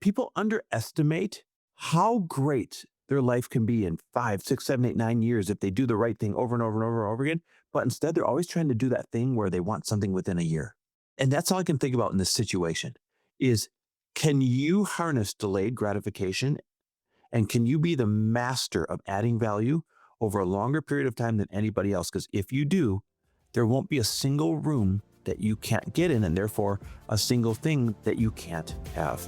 People underestimate how great their life can be in 5, 6, 7, 8, 9 years if they do the right thing over and over and over and over again. But instead, they're always trying to do that thing where they want something within a year. And that's all I can think about in this situation is, can you harness delayed gratification, and can you be the master of adding value over a longer period of time than anybody else? Because if you do, there won't be a single room that you can't get in, and therefore a single thing that you can't have.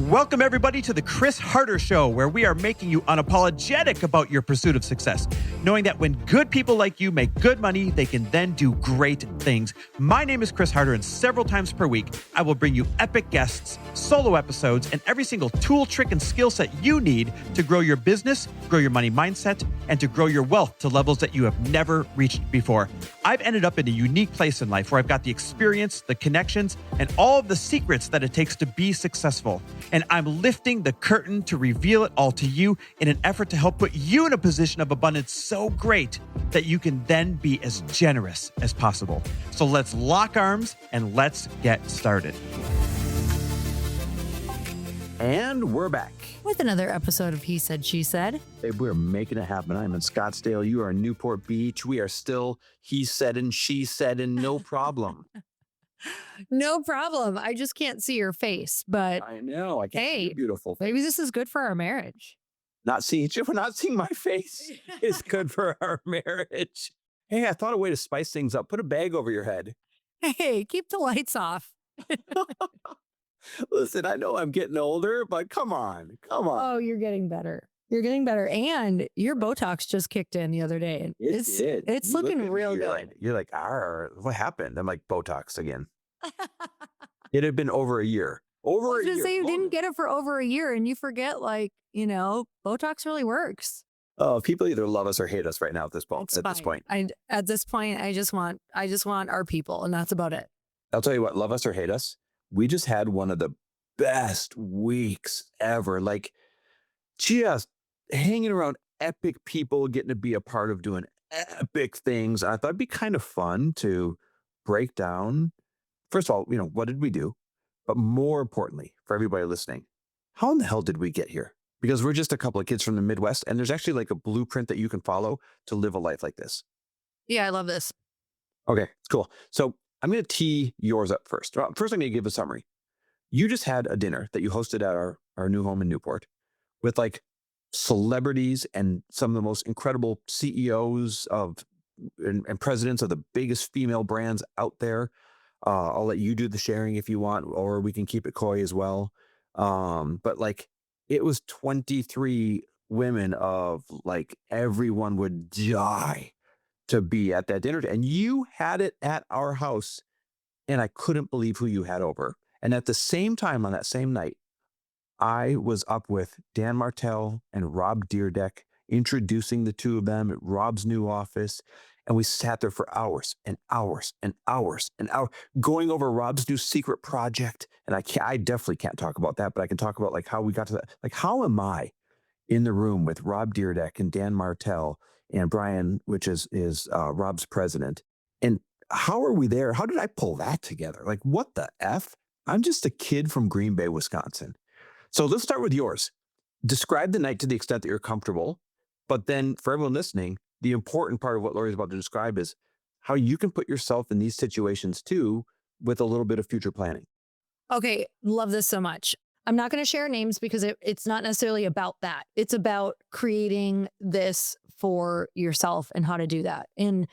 Welcome, everybody, to the Chris Harder Show, where we are making you unapologetic about your pursuit of success, knowing that when good people like you make good money, they can then do great things. My name is Chris Harder, and several times per week, I will bring you epic guests, solo episodes, and every single tool, trick, and skill set you need to grow your business, grow your money mindset, and to grow your wealth to levels that you have never reached before. I've ended up in a unique place in life where I've got the experience, the connections, and all of the secrets that it takes to be successful. And I'm lifting the curtain to reveal it all to you in an effort to help put you in a position of abundance so great that you can then be as generous as possible. So let's lock arms and let's get started. And we're back. With another episode of He Said, She Said. Hey, we're making it happen. I'm in Scottsdale. You are in Newport Beach. We are still he said and she said, and no problem. No problem. I just can't see your face, but I know. I can't see hey, your beautiful. maybe this is good for our marriage. Not seeing my face is good for our marriage. Hey, I thought a way to spice things up. Put a bag over your head. Hey, keep the lights off. Listen, I know I'm getting older, but come on. Oh, you're getting better. You're getting better. And your Botox just kicked in the other day. And it's You looking look at real me, good. you're like, what happened? I'm like, Botox again. It had been over a year. I was A gonna year. say you didn't get it for over a year and you forget, Botox really works. Oh, people either love us or hate us right now at this point. It's fine. At this point, I just want our people, and that's about it. I'll tell you what, love us or hate us, we just had one of the best weeks ever. Like, just hanging around epic people, getting to be a part of doing epic things. I thought it'd be kind of fun to break down, first of all, what did we do? But more importantly, for everybody listening, how in the hell did we get here? Because we're just a couple of kids from the Midwest, and there's actually like a blueprint that you can follow to live a life like this. Yeah, I love this. Okay, cool. So I'm going to tee yours up first. Well, first, I'm going to give a summary. You just had a dinner that you hosted at our new home in Newport with like celebrities and some of the most incredible CEOs and presidents of the biggest female brands out there. I'll let you do the sharing if you want, or we can keep it coy as well. But like, it was 23 women of like everyone would die to be at that dinner. And you had it at our house, and I couldn't believe who you had over. And at the same time, on that same night, I was up with Dan Martell and Rob Dyrdek, introducing the two of them at Rob's new office. And we sat there for hours and hours and hours and hours going over Rob's new secret project. And I definitely can't talk about that, but I can talk about like how we got to that. Like, how am I in the room with Rob Dyrdek and Dan Martell and Brian, which is Rob's president? And how are we there? How did I pull that together? Like, what the F? I'm just a kid from Green Bay, Wisconsin. So let's start with yours. Describe the night to the extent that you're comfortable. But then for everyone listening, the important part of what Lori's about to describe is how you can put yourself in these situations too, with a little bit of future planning. Okay, love this so much. I'm not going to share names because it's not necessarily about that. It's about creating this for yourself and how to do that. And,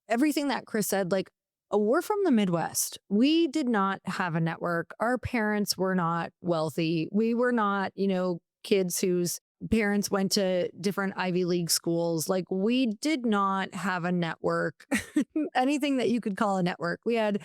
everything that Chris said, like, we're from the Midwest. We did not have a network. Our parents were not wealthy. We were not, kids whose parents went to different Ivy League schools. Like, we did not have a network, anything that you could call a network. We had,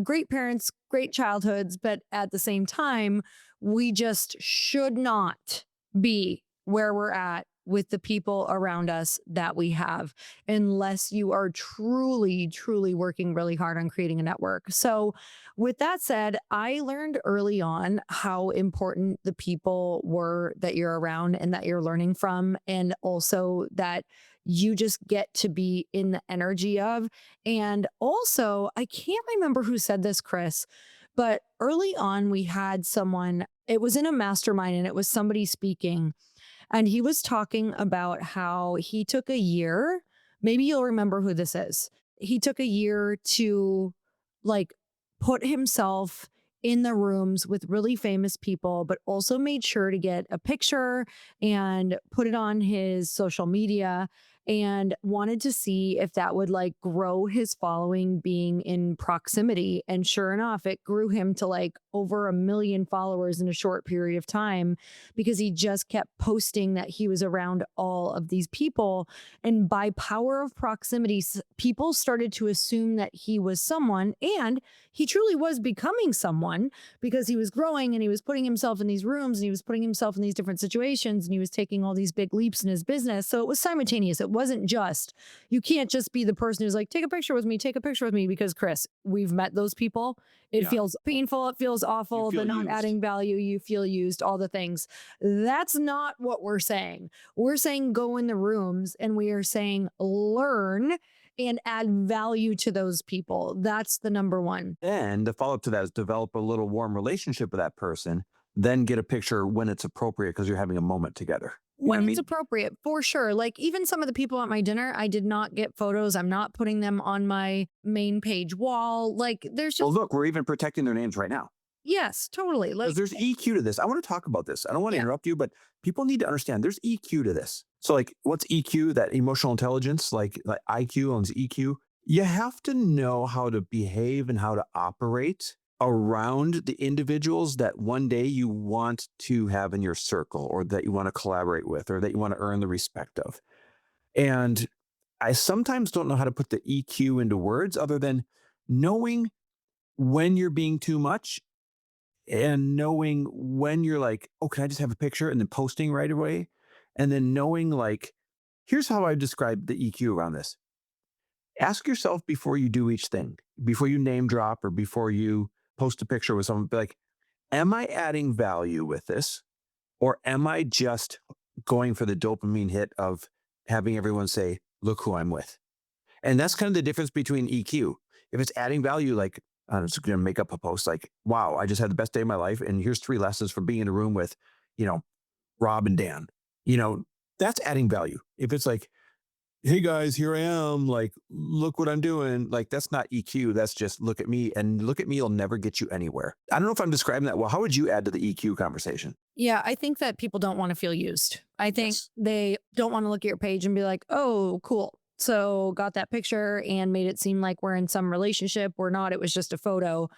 great parents, great childhoods, but at the same time, we just should not be where we're at with the people around us that we have, unless you are truly, truly working really hard on creating a network. So with that said, I learned early on how important the people were that you're around and that you're learning from. And also that you just get to be in the energy of. And also, I can't remember who said this, Chris, but early on, we had someone, it was in a mastermind and it was somebody speaking, and he was talking about how he took a year. Maybe you'll remember who this is. He took a year to like put himself in the rooms with really famous people, but also made sure to get a picture and put it on his social media and wanted to see if that would like grow his following being in proximity. And sure enough, it grew him to like over 1 million followers in a short period of time because he just kept posting that he was around all of these people. And by power of proximity, people started to assume that he was someone, and he truly was becoming someone because he was growing and he was putting himself in these rooms and he was putting himself in these different situations and he was taking all these big leaps in his business. So it was simultaneous. It wasn't just, you can't just be the person who's like, take a picture with me, take a picture with me, because Chris, we've met those people. It Yeah. feels painful. It feels awful. feel They're not used. adding value. You feel used, all the things. That's not what we're saying. We're saying go in the rooms, and we are saying learn and add value to those people. That's the number one. Then the follow up to that is develop a little warm relationship with that person, then get a picture when it's appropriate because you're having a moment together. You know what When I it's mean? appropriate, for sure. Like even some of the people at my dinner, I did not get photos. I'm not putting them on my main page wall. Like there's Well, just, look, we're even protecting their names right now. yes, totally. Because Like, there's EQ to this. I want to talk about this. I don't want to yeah. interrupt you, but people need to understand there's EQ to this. So, like, what's EQ? That emotional intelligence, like IQ owns EQ. You have to know how to behave and how to operate around the individuals that one day you want to have in your circle or that you want to collaborate with or that you want to earn the respect of. And I sometimes don't know how to put the EQ into words other than knowing when you're being too much and knowing when you're like, oh, can I just have a picture and then posting right away? And then knowing like, here's how I describe the EQ around this. Ask yourself before you do each thing, before you name drop or before you post a picture with someone, be like, am I adding value with this? Or am I just going for the dopamine hit of having everyone say, look who I'm with? And that's kind of the difference between EQ. If it's adding value, like I'm just going to make up a post like, wow, I just had the best day of my life. And here's 3 lessons for being in a room with, you know, Rob and Dan, you know, that's adding value. If it's like, hey guys, here I am, like, look what I'm doing. Like, that's not EQ. That's just look at me, and look at me will never get you anywhere. I don't know if I'm describing that well. How would you add to the EQ conversation? Yeah, I think that people don't want to feel used. I think Yes. they don't want to look at your page and be like, oh, cool. So got that picture and made it seem like we're in some relationship. We're not. It was just a photo.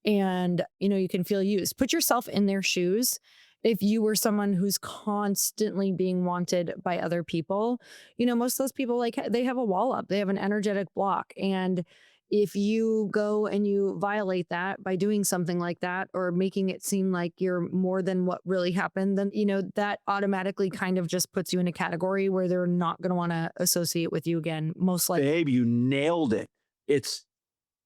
And, you can feel used. Put yourself in their shoes. If you were someone who's constantly being wanted by other people, most of those people, like they have a wall up, they have an energetic block. And if you go and you violate that by doing something like that or making it seem like you're more than what really happened, then, that automatically kind of just puts you in a category where they're not going to want to associate with you again, most likely. Babe, you nailed it. It's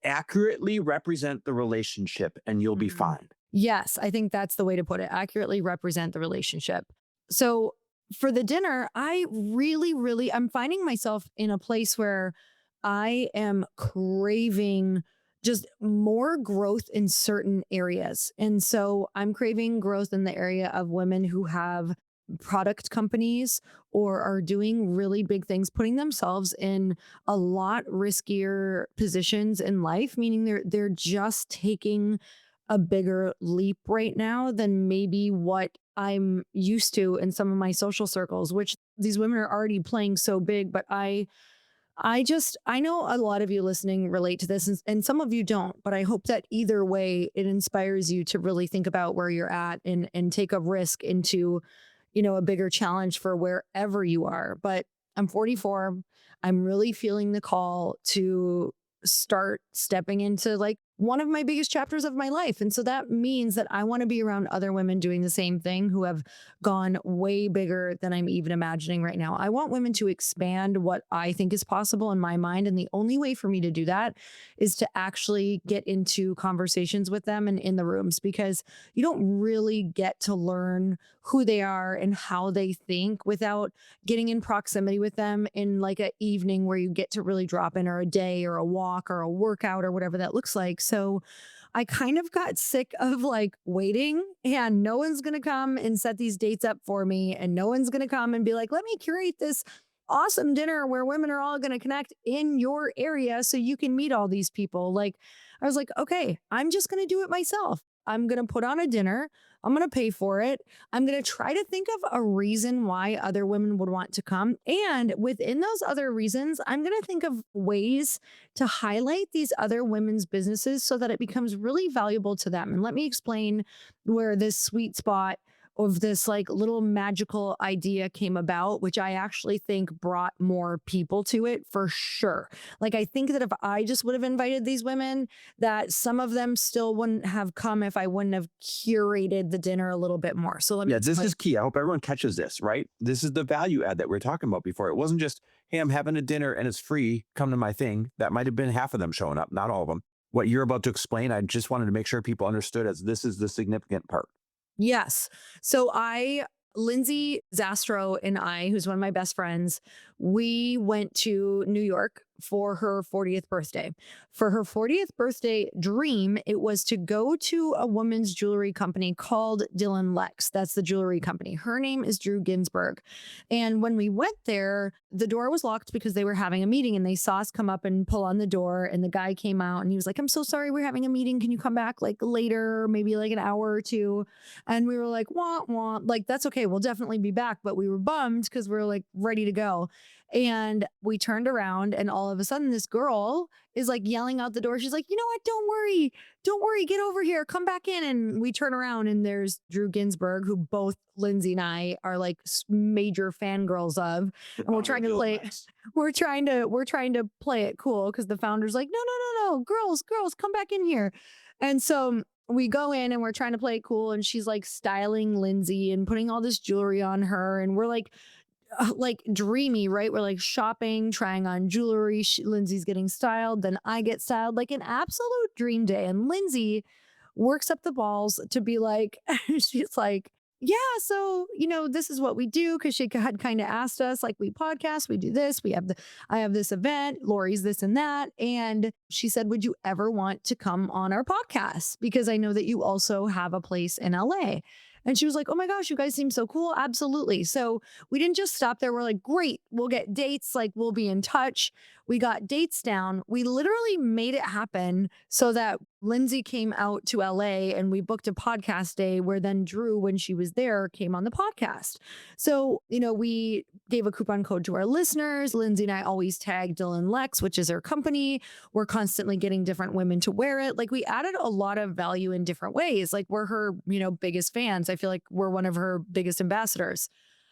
accurately represent the relationship and you'll be Mhm. fine. Yes, I think that's the way to put it. Accurately represent the relationship. So for the dinner, I really, really, I'm finding myself in a place where I am craving just more growth in certain areas. And so I'm craving growth in the area of women who have product companies or are doing really big things, putting themselves in a lot riskier positions in life, meaning they're just taking a bigger leap right now than maybe what I'm used to in some of my social circles, which these women are already playing so big. But I know a lot of you listening relate to this and some of you don't, but I hope that either way it inspires you to really think about where you're at and take a risk into, a bigger challenge for wherever you are. But I'm 44. I'm really feeling the call to start stepping into like one of my biggest chapters of my life. And so that means that I want to be around other women doing the same thing who have gone way bigger than I'm even imagining right now. I want women to expand what I think is possible in my mind. And the only way for me to do that is to actually get into conversations with them and in the rooms, because you don't really get to learn who they are and how they think without getting in proximity with them in like a evening where you get to really drop in, or a day or a walk or a workout or whatever that looks like. So I kind of got sick of like waiting, and no one's going to come and set these dates up for me. And no one's going to come and be like, let me curate this awesome dinner where women are all going to connect in your area so you can meet all these people. Like, I was like, okay, I'm just going to do it myself. I'm going to put on a dinner. I'm going to pay for it. I'm going to try to think of a reason why other women would want to come. And within those other reasons, I'm going to think of ways to highlight these other women's businesses so that it becomes really valuable to them. And let me explain where this sweet spot of this like little magical idea came about, which I actually think brought more people to it for sure. Like, I think that if I just would have invited these women, that some of them still wouldn't have come if I wouldn't have curated the dinner a little bit more. So let me Yeah, this explain. is key. I hope everyone catches this, right? This is the value add that we are talking about before. It wasn't just, hey, I'm having a dinner and it's free. Come to my thing. That might have been half of them showing up, not all of them. What you're about to explain, I just wanted to make sure people understood as this is the significant part. Yes. So Lindsay Zastro and I, who's one of my best friends, we went to New York for her 40th birthday. For her 40th birthday dream, it was to go to a woman's jewelry company called Dylan Lex. That's the jewelry company. Her name is Drew Ginsburg. And when we went there, the door was locked because they were having a meeting, and they saw us come up and pull on the door. And the guy came out and he was like, I'm so sorry, we're having a meeting. Can you come back like later, maybe like an hour or two? And we were like, wah, wah, like, that's okay. We'll definitely be back. But we were bummed because we were like ready to go. And we turned around, and all of a sudden, this girl is like yelling out the door. She's like, you know what? Don't worry. Get over here. Come back in. And we turn around, and there's Drew Ginsburg, who both Lindsay and I are like major fangirls of. And we're trying to play, we're trying to play it cool because the founder's like, no, no, no, no. Girls, come back in here. And so we go in and we're trying to play it cool, and she's like styling Lindsay and putting all this jewelry on her, and we're like dreamy, right? We're like shopping, trying on jewelry. Lindsay's getting styled, then I get styled, like an absolute dream day. And Lindsay works up the balls to be like, she's like, yeah, so this is what we do, because she had kind of asked us, like, we podcast, we do this, I have this event, Lori's this and that. And she said, would you ever want to come on our podcast? Because I know that you also have a place in LA. And she was like, oh my gosh, you guys seem so cool. Absolutely. So we didn't just stop there. We're like, great, we'll get dates. Like, we'll be in touch. We got dates down. We literally made it happen so that Lindsay came out to LA, and we booked a podcast day where then Drew, when she was there, came on the podcast. So, we gave a coupon code to our listeners. Lindsay and I always tag Dylan Lex, which is her company. We're constantly getting different women to wear it. Like, we added a lot of value in different ways. Like, we're her, biggest fans. I feel like we're one of her biggest ambassadors.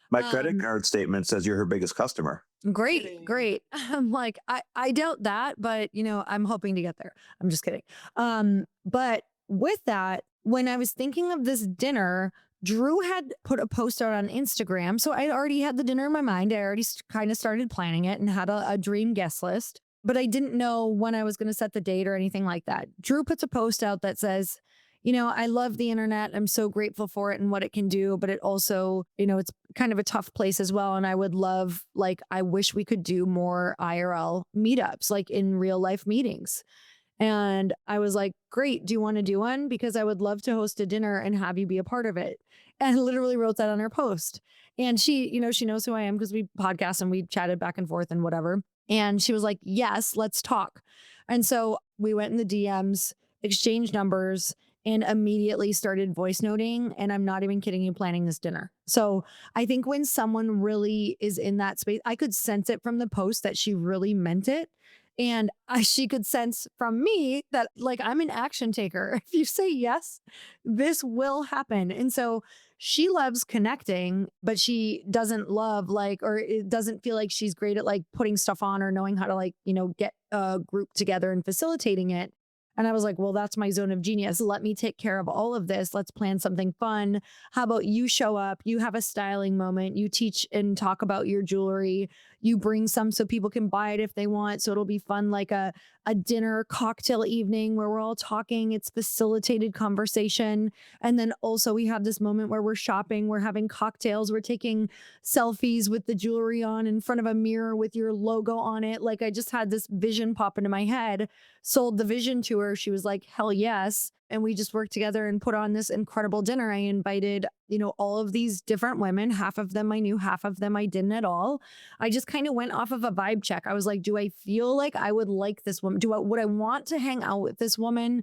My credit card statement says you're her biggest customer. Great, great. I'm like, I doubt that, but I'm hoping to get there. I'm just kidding. But with that, when I was thinking of this dinner, Drew had put a post out on Instagram. So I already had the dinner in my mind. I already kind of started planning it and had a dream guest list, but I didn't know when I was going to set the date or anything like that. Drew puts a post out that says, I love the internet. I'm so grateful for it and what it can do, but it also, it's kind of a tough place as well. And I would love, like, I wish we could do more IRL meetups, like in real life meetings. And I was like, great. Do you want to do one? Because I would love to host a dinner and have you be a part of it. And I literally wrote that on her post. And she knows who I am because we podcast and we chatted back and forth and whatever. And she was like, yes, let's talk. And so we went in the DMs, exchanged numbers, and immediately started voice noting. And I'm not even kidding you, planning this dinner. So I think when someone really is in that space, I could sense it from the post that she really meant it. And she could sense from me that, like, I'm an action taker. If you say yes, this will happen. And so she loves connecting, but she doesn't love, like, or it doesn't feel like she's great at like putting stuff on or knowing how to, like, get a group together and facilitating it. And I was like, well, that's my zone of genius. Let me take care of all of this. Let's plan something fun. How about you show up? You have a styling moment. You teach and talk about your jewelry. You bring some so people can buy it if they want. So it'll be fun, like a dinner cocktail evening where we're all talking. It's facilitated conversation. And then also we have this moment where we're shopping, we're having cocktails, we're taking selfies with the jewelry on in front of a mirror with your logo on it. Like I just had this vision pop into my head, sold the vision to her. She was like, hell yes. And we just worked together and put on this incredible dinner. I invited, all of these different women. Half of them I knew, half of them I didn't at all. I just kind of went off of a vibe check. I was like, do I feel like I would like this woman? Would I want to hang out with this woman?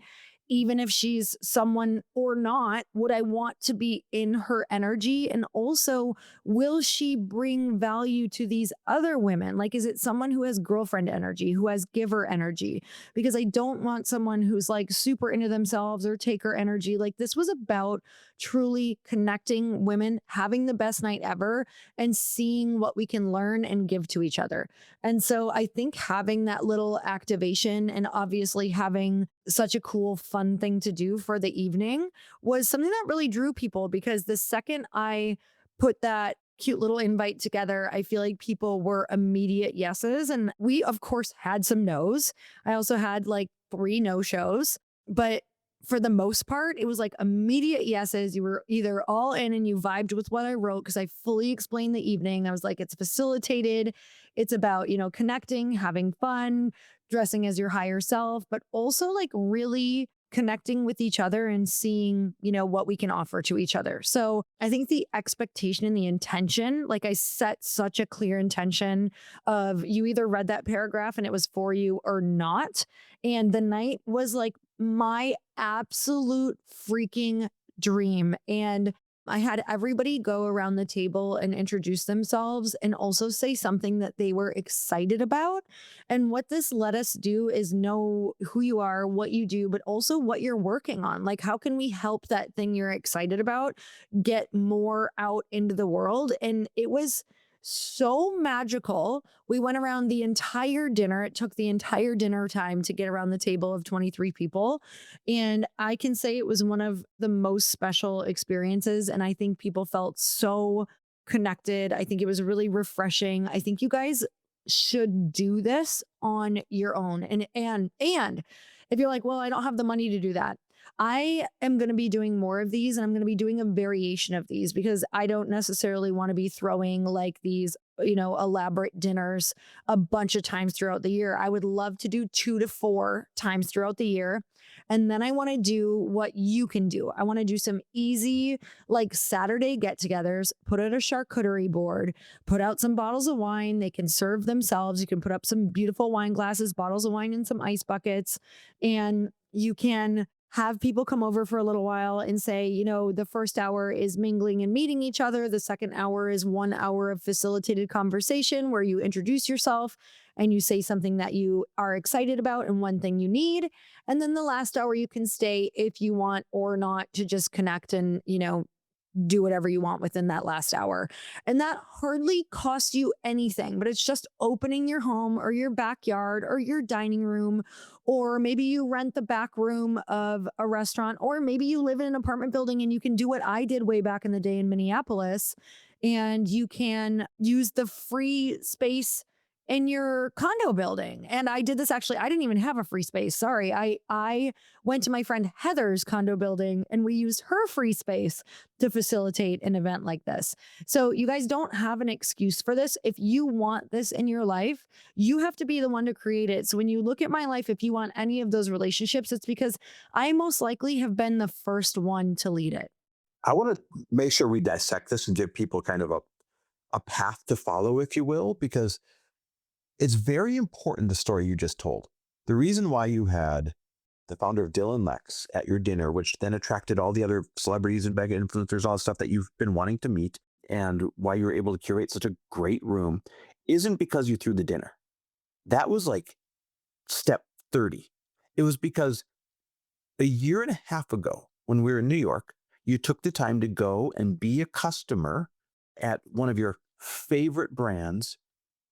Even if she's someone or not, would I want to be in her energy? And also, will she bring value to these other women? Like, is it someone who has girlfriend energy, who has giver energy? Because I don't want someone who's like super into themselves or taker energy. Like, this was about truly connecting women, having the best night ever, and seeing what we can learn and give to each other. And so I think having that little activation and obviously having such a cool, fun thing to do for the evening was something that really drew people because the second I put that cute little invite together, I feel like people were immediate yeses. And we, of course, had some no's. I also had like 3 no shows, but for the most part, it was like immediate yeses. You were either all in and you vibed with what I wrote because I fully explained the evening. I was like, it's facilitated. It's about, connecting, having fun, dressing as your higher self, but also like really connecting with each other and seeing, what we can offer to each other. So I think the expectation and the intention, like I set such a clear intention of you either read that paragraph and it was for you or not. And the night was like my absolute freaking dream. And I had everybody go around the table and introduce themselves and also say something that they were excited about. And what this let us do is know who you are, what you do, but also what you're working on. Like, how can we help that thing you're excited about get more out into the world? And it was so magical. We went around the entire dinner. It took the entire dinner time to get around the table of 23 people. And I can say it was one of the most special experiences. And I think people felt so connected. I think it was really refreshing. I think you guys should do this on your own. And if you're like, well, I don't have the money to do that. I am going to be doing more of these and I'm going to be doing a variation of these because I don't necessarily want to be throwing like these, elaborate dinners a bunch of times throughout the year. I would love to do 2 to 4 times throughout the year. And then I want to do what you can do. I want to do some easy, like Saturday get togethers, put out a charcuterie board, put out some bottles of wine. They can serve themselves. You can put up some beautiful wine glasses, bottles of wine, and some ice buckets. And you can have people come over for a little while and say, the first hour is mingling and meeting each other. The second hour is 1 hour of facilitated conversation where you introduce yourself and you say something that you are excited about and one thing you need. And then the last hour you can stay if you want or not to just connect and, do whatever you want within that last hour. And that hardly costs you anything, but it's just opening your home or your backyard or your dining room, or maybe you rent the back room of a restaurant, or maybe you live in an apartment building and you can do what I did way back in the day in Minneapolis and you can use the free space in your condo building. And I did this actually, I didn't even have a free space. Sorry. I went to my friend Heather's condo building and we used her free space to facilitate an event like this. So you guys don't have an excuse for this. If you want this in your life, you have to be the one to create it. So when you look at my life, if you want any of those relationships, it's because I most likely have been the first one to lead it. I want to make sure we dissect this and give people kind of a path to follow, if you will, because it's very important, the story you just told. The reason why you had the founder of Dylan Lex at your dinner, which then attracted all the other celebrities and mega influencers, all the stuff that you've been wanting to meet, and why you were able to curate such a great room, isn't because you threw the dinner. That was like step 30. It was because a year and a half ago, when we were in New York, you took the time to go and be a customer at one of your favorite brands.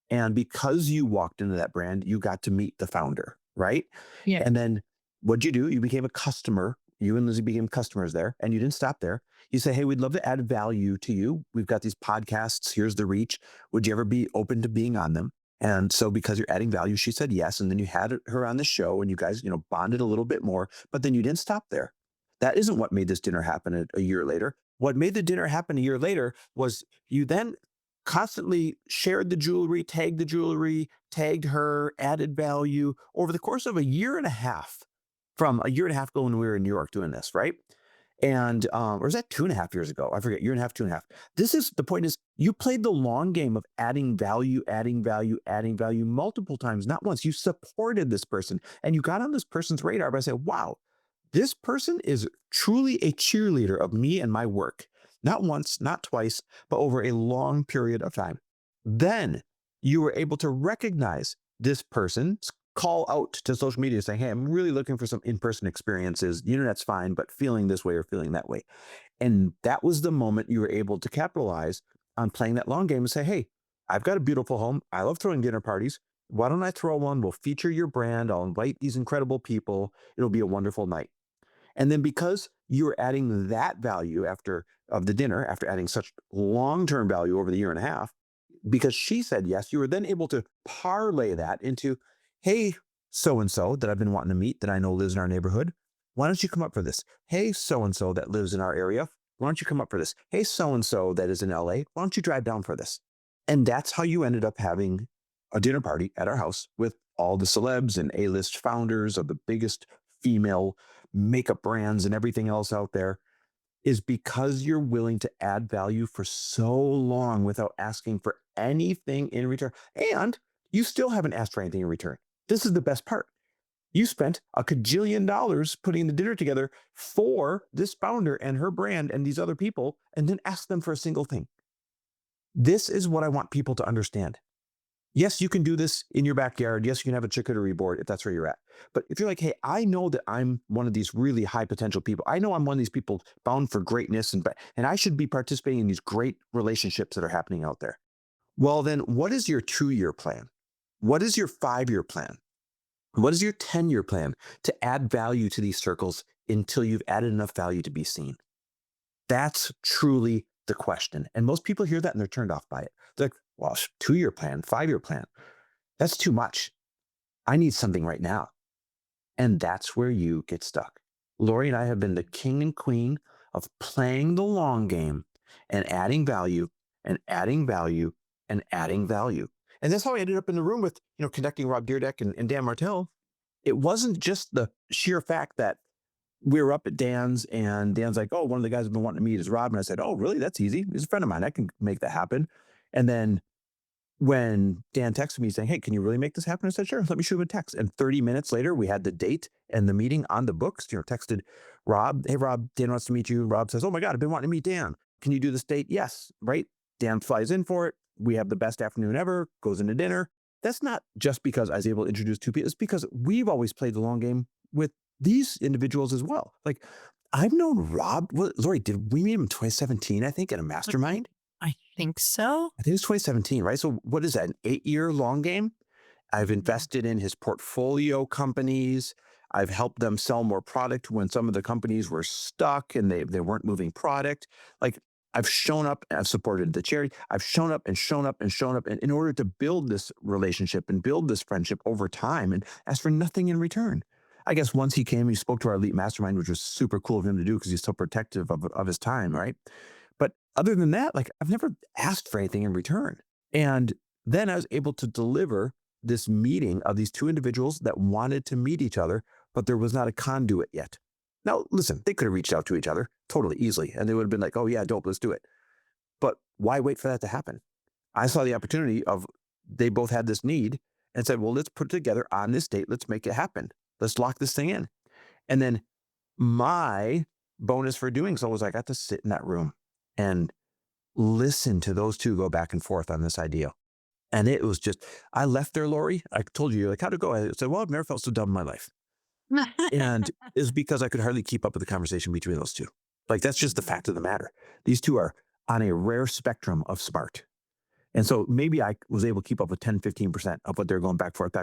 And because you walked into that brand, you got to meet the founder, right? Yeah. And then What'd you do? You became a customer. You and Lizzie became customers there, and you didn't stop there. You say, "Hey, we'd love to add value to you. We've got these podcasts. Here's the reach. Would you ever be open to being on them?" And so, because you're adding value, she said yes. And then you had her on the show, and you guys, bonded a little bit more. But then you didn't stop there. That isn't what made this dinner happen a year later. What made the dinner happen a year later was you then constantly shared the jewelry, tagged her, added value over the course of a year and a half, from a year and a half ago when we were in New York doing this, right? And or was that 2.5 years ago? I forget, year and a half, 2.5. This is the point is you played the long game of adding value, adding value, adding value multiple times, not once. You supported this person and you got on this person's radar by saying, wow, this person is truly a cheerleader of me and my work. Not once, not twice, but over a long period of time. Then you were able to recognize this person's call out to social media saying, hey, I'm really looking for some in person experiences. The internet's fine, but feeling this way or feeling that way. And that was the moment you were able to capitalize on playing that long game and say, hey, I've got a beautiful home. I love throwing dinner parties. Why don't I throw one? We'll feature your brand. I'll invite these incredible people. It'll be a wonderful night. And then because you were adding that value after of the dinner, after adding such long-term value over the year and a half, because she said yes, you were then able to parlay that into, hey, so and so that I've been wanting to meet that I know lives in our neighborhood. Why don't you come up for this? Hey, so and so that lives in our area. Why don't you come up for this? Hey, so and so that is in LA. Why don't you drive down for this? And that's how you ended up having a dinner party at our house with all the celebs and A-list founders of the biggest female makeup brands and everything else out there, is because you're willing to add value for so long without asking for anything in return. And you still haven't asked for anything in return. This is the best part. You spent a cajillion dollars putting the dinner together for this founder and her brand and these other people, and then ask them for a single thing. This is what I want people to understand. Yes, you can do this in your backyard. Yes, you can have a charcuterie board if that's where you're at. But if you're like, hey, I know that I'm one of these really high potential people. I know I'm one of these people bound for greatness and I should be participating in these great relationships that are happening out there. Well, then what is your 2-year plan? What is your 5-year plan? What is your 10-year plan to add value to these circles until you've added enough value to be seen? That's truly the question. And most people hear that and they're turned off by it. They're like, well, 2-year plan, 5-year plan, that's too much. I need something right now. And that's where you get stuck. Lori and I have been the king and queen of playing the long game and adding value and adding value and adding value. And that's how I ended up in the room with, connecting Rob Dyrdek and Dan Martell. It wasn't just the sheer fact that we were up at Dan's and Dan's like, oh, one of the guys I've been wanting to meet is Rob. And I said, oh, really? That's easy. He's a friend of mine. I can make that happen. And then when Dan texted me saying, hey, can you really make this happen? I said, sure, let me shoot him a text. And 30 minutes later, we had the date and the meeting on the books. Texted Rob, hey, Rob, Dan wants to meet you. Rob says, oh my God, I've been wanting to meet Dan. Can you do this date? Yes, right? Dan flies in for it. We have the best afternoon ever, goes into dinner. That's not just because I was able to introduce two people. It's because we've always played the long game with these individuals as well. Like I've known Rob. Lori, did we meet him in 2017, I think, at a mastermind? I think so. I think it was 2017, right? So what is that, an 8-year long game? I've invested in his portfolio companies. I've helped them sell more product when some of the companies were stuck and they weren't moving product. Like I've shown up and I've supported the charity. I've shown up and shown up and shown up in order to build this relationship and build this friendship over time and ask for nothing in return. I guess once he came, he spoke to our elite mastermind, which was super cool of him to do because he's so protective of his time, right? But other than that, like I've never asked for anything in return. And then I was able to deliver this meeting of these two individuals that wanted to meet each other, but there was not a conduit yet. Now, listen, they could have reached out to each other totally easily, and they would have been like, oh yeah, dope, let's do it. But why wait for that to happen? I saw the opportunity of they both had this need and said, well, let's put it together on this date. Let's make it happen. Let's lock this thing in. And then my bonus for doing so was I got to sit in that room and listen to those two go back and forth on this idea. And it was just, I left there, Lori. I told you, like, how'd it go? I said, well, I've never felt so dumb in my life. And it's because I could hardly keep up with the conversation between those two. Like, that's just the fact of the matter. These two are on a rare spectrum of smart. And so maybe I was able to keep up with 10, 15% of what they're going back forth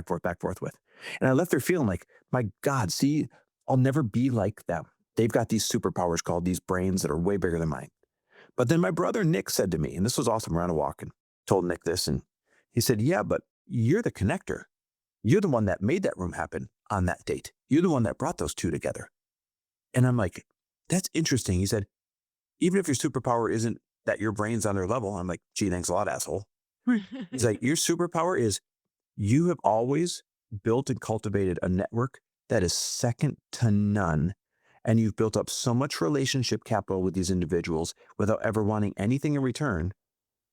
with. And I left there feeling like, my God, see, I'll never be like them. They've got these superpowers called these brains that are way bigger than mine. But then my brother Nick said to me, and this was awesome, we're on a walk and told Nick this, and he said, yeah, but you're the connector. You're the one that made that room happen on that date. You're the one that brought those two together. And I'm like, that's interesting. He said, even if your superpower isn't that your brain's on their level, I'm like, gee, thanks a lot, asshole. He's like, your superpower is you have always built and cultivated a network that is second to none. And you've built up so much relationship capital with these individuals without ever wanting anything in return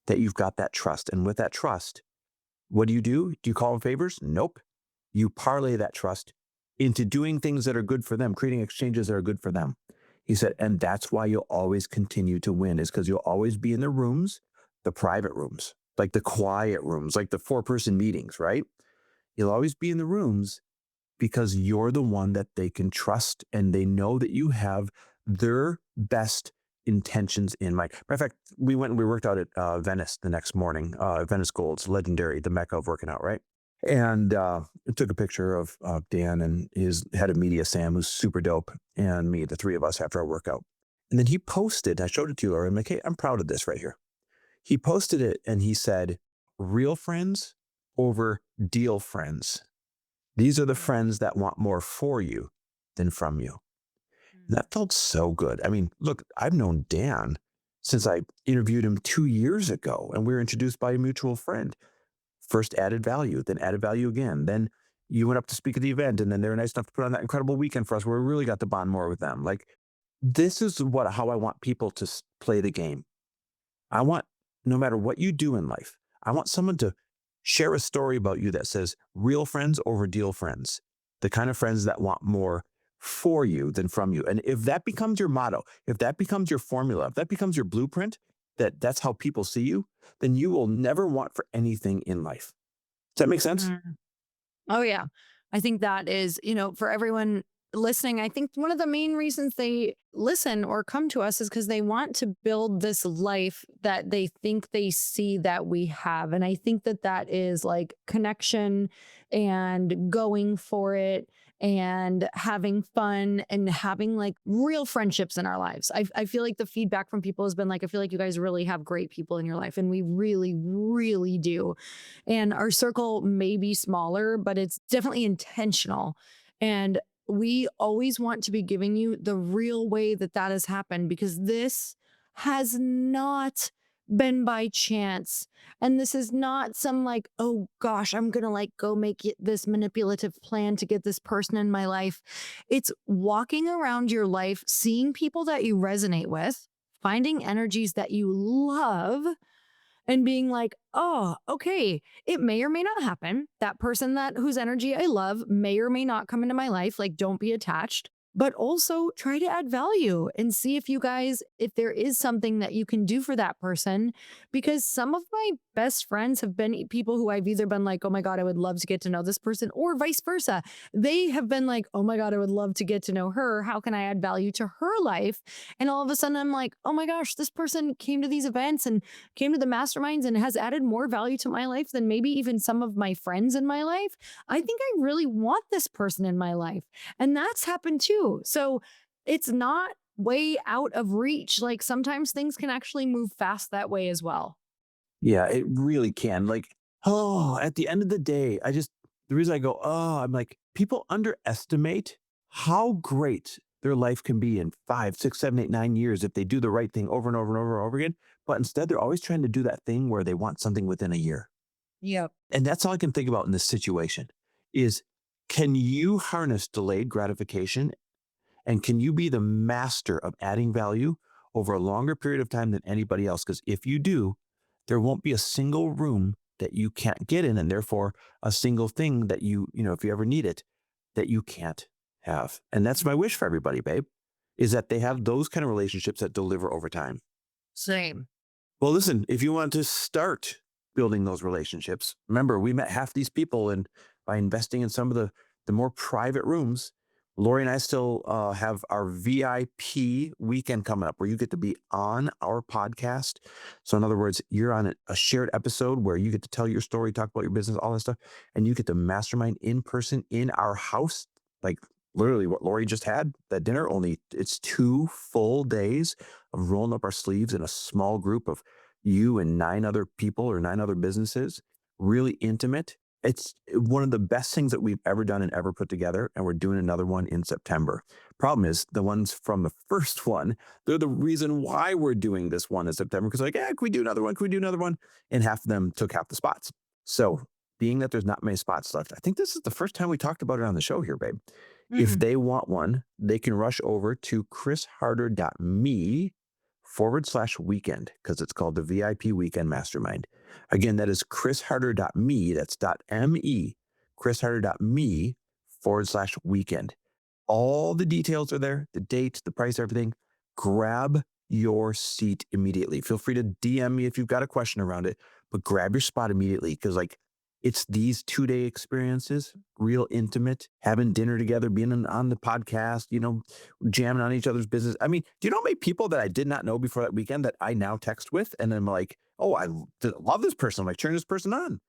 that you've got that trust. And with that trust, what do? Do you call them favors? Nope. You parlay that trust into doing things that are good for them, creating exchanges that are good for them. He said, and that's why you'll always continue to win, is because you'll always be in the rooms, the private rooms, like the quiet rooms, like the 4-person meetings, right? You'll always be in the rooms because you're the one that they can trust and they know that you have their best intentions in mind. Matter of fact, we went and we worked out at Venice the next morning. Venice Gold's legendary, the mecca of working out, right? And took a picture of Dan and his head of media, Sam, who's super dope, and me, the three of us after our workout. And then he posted, I showed it to you, Laura, I'm like, hey, I'm proud of this right here. He posted it and he said, real friends over deal friends. These are the friends that want more for you than from you. And that felt so good. I mean, look, I've known Dan since I interviewed him 2 years ago, and we were introduced by a mutual friend. First added value, then added value again. Then you went up to speak at the event, and then they were nice enough to put on that incredible weekend for us where we really got to bond more with them. Like, this is how I want people to play the game. I want, no matter what you do in life, I want someone to share a story about you that says real friends over deal friends, the kind of friends that want more for you than from you. And if that becomes your motto, if that becomes your formula, if that becomes your blueprint, that's how people see you, then you will never want for anything in life. Does that make sense? Mhm. Oh, yeah. I think that is, for everyone listening, I think one of the main reasons they listen or come to us is because they want to build this life that they think they see that we have. And I think that that is like connection and going for it and having fun and having like real friendships in our lives. I feel like the feedback from people has been like, I feel like you guys really have great people in your life. And we really, really do. And our circle may be smaller, but it's definitely intentional. And we always want to be giving you the real way that that has happened because this has not been by chance. And this is not some like, oh gosh, I'm going to like go make it this manipulative plan to get this person in my life. It's walking around your life, seeing people that you resonate with, finding energies that you love and being like, oh, okay, it may or may not happen. That person that whose energy I love may or may not come into my life. Like, don't be attached, but also try to add value and see if you guys, if there is something that you can do for that person. Because some of my best friends have been people who I've either been like, oh my God, I would love to get to know this person, or vice versa. They have been like, oh my God, I would love to get to know her. How can I add value to her life? And all of a sudden I'm like, oh my gosh, this person came to these events and came to the masterminds and has added more value to my life than maybe even some of my friends in my life. I think I really want this person in my life. And that's happened too. So it's not way out of reach. Like sometimes things can actually move fast that way as well. Yeah, it really can. Like, oh, at the end of the day, the reason I go, oh, I'm like, people underestimate how great their life can be in 5, 6, 7, 8, 9 years if they do the right thing over and over and over and over again. But instead, they're always trying to do that thing where they want something within a year. Yep. And that's all I can think about in this situation is, can you harness delayed gratification, and can you be the master of adding value over a longer period of time than anybody else? Because if you do, there won't be a single room that you can't get in, and therefore a single thing that if you ever need it, that you can't have. And that's my wish for everybody, babe, is that they have those kind of relationships that deliver over time. Same. Well, listen, if you want to start building those relationships, remember, we met half these people, and by investing in some of the more private rooms, Lori and I still have our VIP weekend coming up where you get to be on our podcast. So in other words, you're on a shared episode where you get to tell your story, talk about your business, all that stuff, and you get to mastermind in person in our house, like literally what Lori just had, that dinner, only it's 2 full days of rolling up our sleeves in a small group of you and 9 other people or 9 other businesses, really intimate. It's one of the best things that we've ever done and ever put together, and we're doing another one in September. Problem is, the ones from the first one, they're the reason why we're doing this one in September, because like, "Yeah, can we do another one? Can we do another one?" And half of them took half the spots. So, being that there's not many spots left, I think this is the first time we talked about it on the show here, babe. If Mm. they want one, they can rush over to chrisharder.me/weekend, because it's called the VIP Weekend Mastermind. Again, that is chrisharder.me, that's .me, chrisharder.me/weekend. All the details are there, the date, the price, everything. Grab your seat immediately. Feel free to DM me if you've got a question around it, but grab your spot immediately, because like, it's these 2-day experiences, real intimate, having dinner together, being on the podcast, jamming on each other's business. I mean, do you know how many people that I did not know before that weekend that I now text with? And I'm like, oh, love this person. I'm like, turn this person on.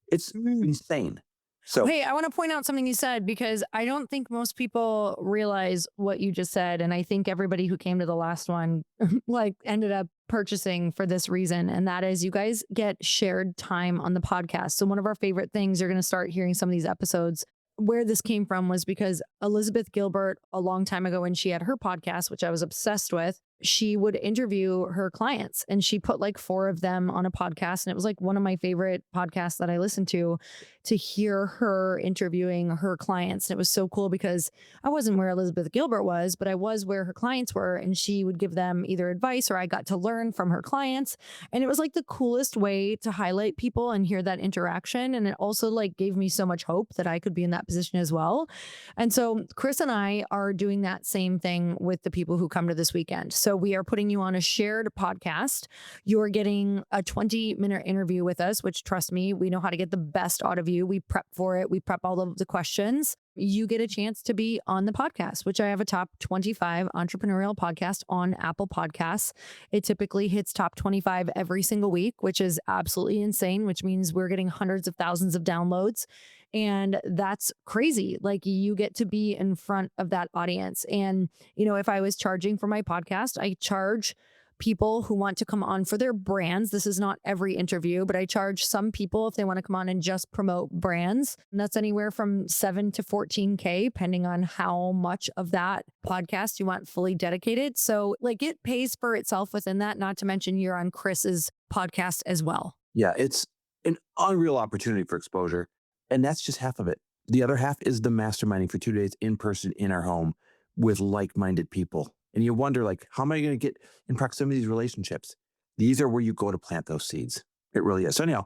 It's Mm. insane. So, Hey, I want to point out something you said because I don't think most people realize what you just said. And I think everybody who came to the last one like ended up purchasing for this reason. And that is you guys get shared time on the podcast. So one of our favorite things, you're going to start hearing some of these episodes. Where this came from was because Elizabeth Gilbert, a long time ago when she had her podcast, which I was obsessed with, she would interview her clients and she put like 4 of them on a podcast. And it was like one of my favorite podcasts that I listened to hear her interviewing her clients. And it was so cool because I wasn't where Elizabeth Gilbert was, but I was where her clients were. And she would give them either advice or I got to learn from her clients. And it was like the coolest way to highlight people and hear that interaction. And it also like gave me so much hope that I could be in that position as well. And so Chris and I are doing that same thing with the people who come to this weekend. So we are putting you on a shared podcast. You're getting a 20-minute interview with us, which trust me, we know how to get the best out of you. We prep for it. We prep all of the questions. You get a chance to be on the podcast, which I have a top 25 entrepreneurial podcast on Apple Podcasts. It typically hits top 25 every single week, which is absolutely insane, which means we're getting hundreds of thousands of downloads. And that's crazy. Like you get to be in front of that audience. And, if I was charging for my podcast, I charge people who want to come on for their brands. This is not every interview, but I charge some people if they want to come on and just promote brands. And that's anywhere from 7 to 14K, depending on how much of that podcast you want fully dedicated. So like it pays for itself within that, not to mention you're on Chris's podcast as well. yeah, it's an unreal opportunity for exposure. And that's just half of it. The other half is the masterminding for 2 days in person in our home with like-minded people. And you wonder, like, how am I going to get in proximity to these relationships? These are where you go to plant those seeds. It really is. So anyhow,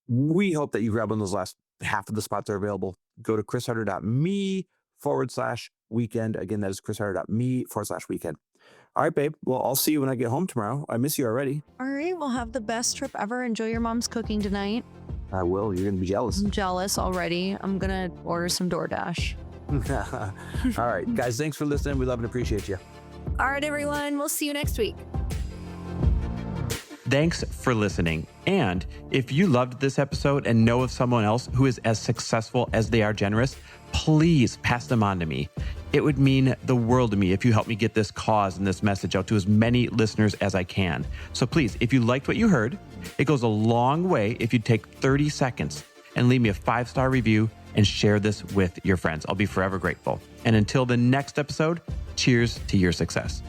we hope that you grab one of those last half of the spots are available. Go to chrisharder.me/weekend. Again, that is chrisharder.me/weekend. All right, babe. Well, I'll see you when I get home tomorrow. I miss you already. All right, we'll have the best trip ever. Enjoy your mom's cooking tonight. I will. You're going to be jealous. I'm jealous already. I'm going to order some DoorDash. All right, guys, thanks for listening. We love and appreciate you. All right, everyone. We'll see you next week. Thanks for listening. And if you loved this episode and know of someone else who is as successful as they are generous, please pass them on to me. It would mean the world to me if you help me get this cause and this message out to as many listeners as I can. So please, if you liked what you heard, it goes a long way if you take 30 seconds and leave me a 5-star review and share this with your friends. I'll be forever grateful. And until the next episode, cheers to your success.